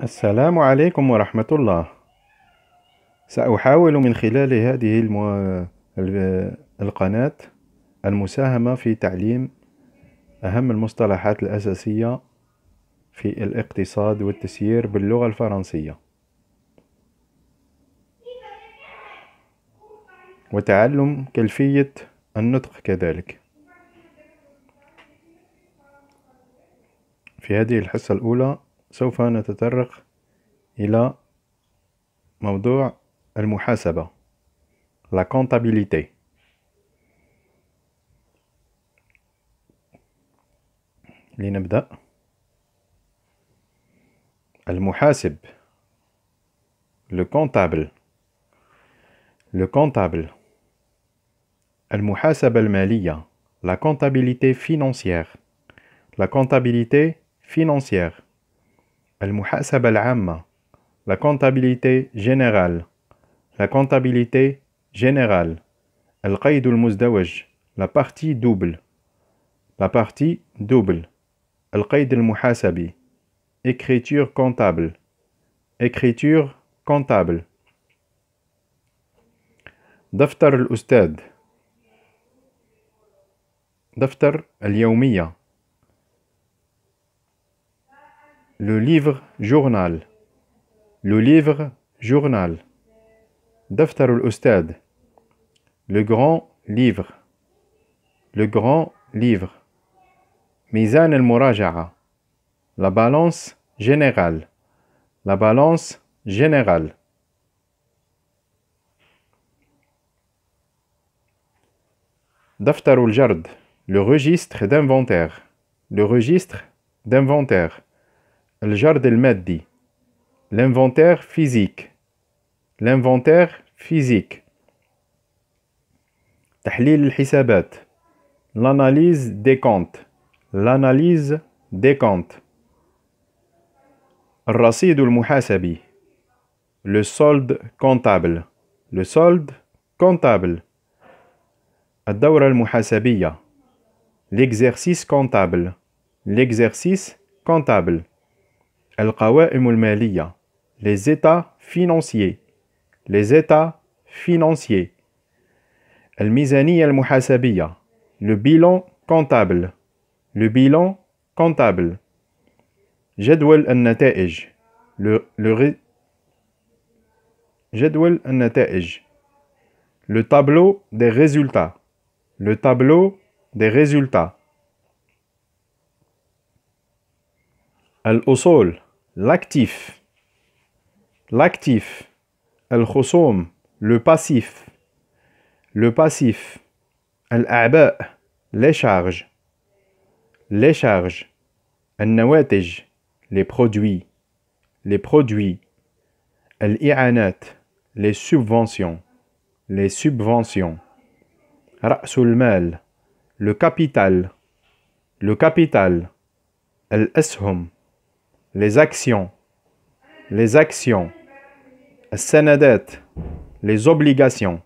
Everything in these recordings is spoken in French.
السلام عليكم ورحمة الله. سأحاول من خلال هذه القناة المساهمة في تعليم أهم المصطلحات الأساسية في الاقتصاد والتسيير باللغة الفرنسية، وتعلم كيفية النطق كذلك. في هذه الحصة الأولى سوف نتطرق إلى موضوع المحاسبة، la comptabilité. لنبدأ. المحاسب، le comptable. المحاسبة المالية، la comptabilité financière. المحاسبة العامة، la comptabilité générale. القيد المزدوج، la partie double. القيد المحاسبي، écriture comptable. دفتر الأستاذ، دفتر اليومية، le livre journal. دفتر الأستاذ، le grand livre. ميزان المراجعة، la balance générale. دفتر الجرد، le registre d'inventaire. الجرد المادي، l'inventaire physique. تحليل الحسابات، l'analyse des comptes. الرصيد المحاسبي، le solde comptable. الدورة المحاسبية، l'exercice comptable. القوائم المالية، les états financiers. الميزانية المحاسبية، le bilan comptable. جدول النتائج، le tableau des résultats. الأصول، l'actif. الخصوم، le passif. الأعباء، les charges. النواتج، les produits. الإعانات، les subventions. رأس المال، le capital. الأسهم، les actions. السندات، les obligations.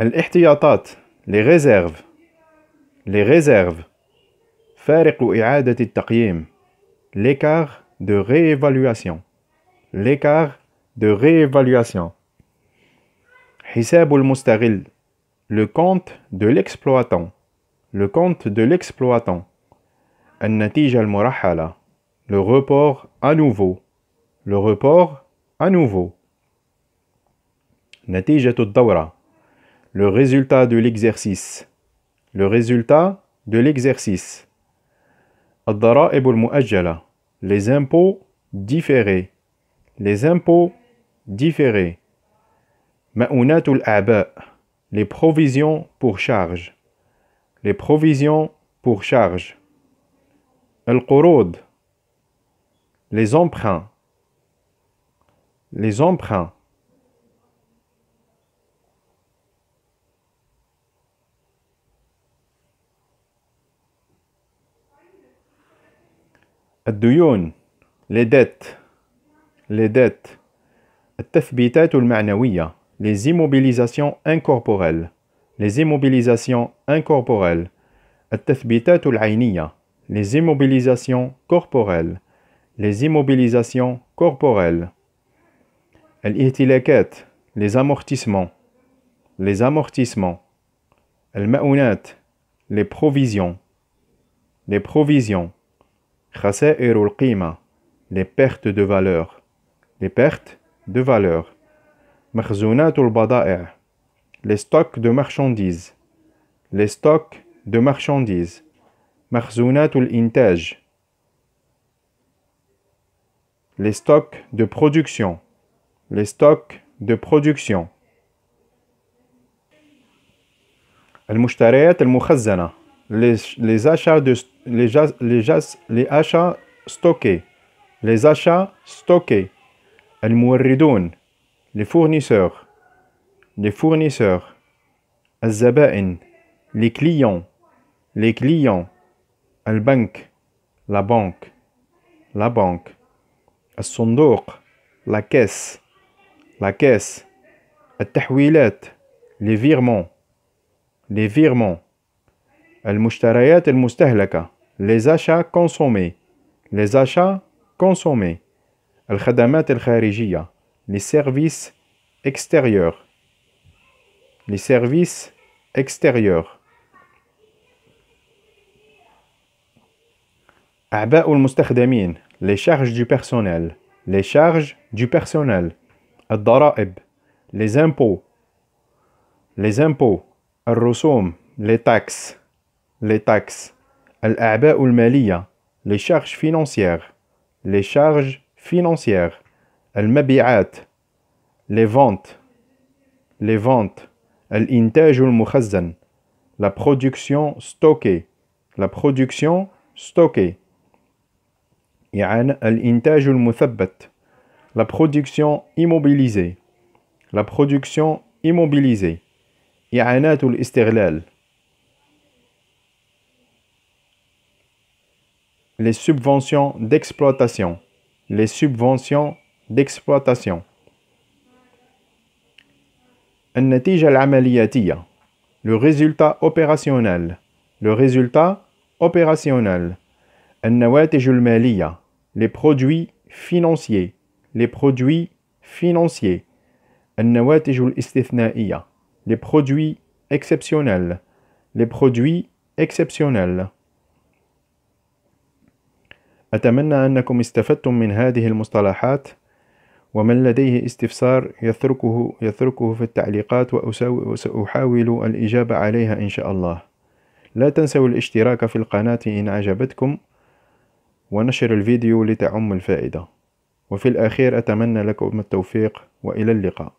الاحتياطات، les réserves. فارق إعادة التقييم، l'écart de réévaluation. حساب المستغل، le compte de l'exploitant. النتيجة المرحلة، le report à nouveau. نتيجة الدورة، le résultat de l'exercice. الضرائب المؤجلة، les impôts différés. مؤونات الأعباء، les provisions pour charges. القروض، les emprunts. الديون، les dettes. التثبيتات المعنوية، les immobilisations incorporelles. التثبيتات العينية، les immobilisations corporelles, les immobilisations corporelles. الاهتلاكات, les amortissements, les amortissements. المؤونات, les provisions, les provisions. خسائر القيمة, les pertes de valeur, les pertes de valeur. مخزونات البضائع, les stocks de marchandises, les stocks de marchandises. مخزونات الإنتاج, les stocks de production, les stocks de production. المشتريات المخزنة, les achats stockés, les achats stockés. الموردون, les fournisseurs, les fournisseurs. الزبائن, les clients, les clients. البنك, la banque, la banque. الصندوق, la caisse, la caisse. التحويلات, les virements, les virements. المشتريات المستهلكة, les achats consommés, les achats consommés. الخدمات الخارجية, les services extérieurs, les services extérieurs. أعباء المستخدمين, les charges du personnel, les charges du personnel. الضرائب, les impôts, les impôts. الرسوم, les taxes, les taxes. الأعباء المالية, les charges financières, les charges financières. المبيعات, les ventes, les ventes. الإنتاج المخزن, la production stockée, la production stockée. الإنتاج المثبت, la production immobilisée, la production immobilisée. إعانات الاستغلال, les subventions d'exploitation, les subventions d'exploitation. النتيجة العملياتية, le résultat opérationnel, le résultat opérationnel. النواتج المالية, les produits financiers, les produits financiers. النواتج الاستثنائية, les produits exceptionnels, les produits exceptionnels. أتمنى أنكم استفدتم من هذه المصطلحات، ومن لديه استفسار يتركه في التعليقات وسأحاول الإجابة عليها إن شاء الله. لا تنسوا الاشتراك في القناة إن أعجبتكم، ونشر الفيديو لتعم الفائدة. وفي الأخير أتمنى لكم التوفيق، وإلى اللقاء.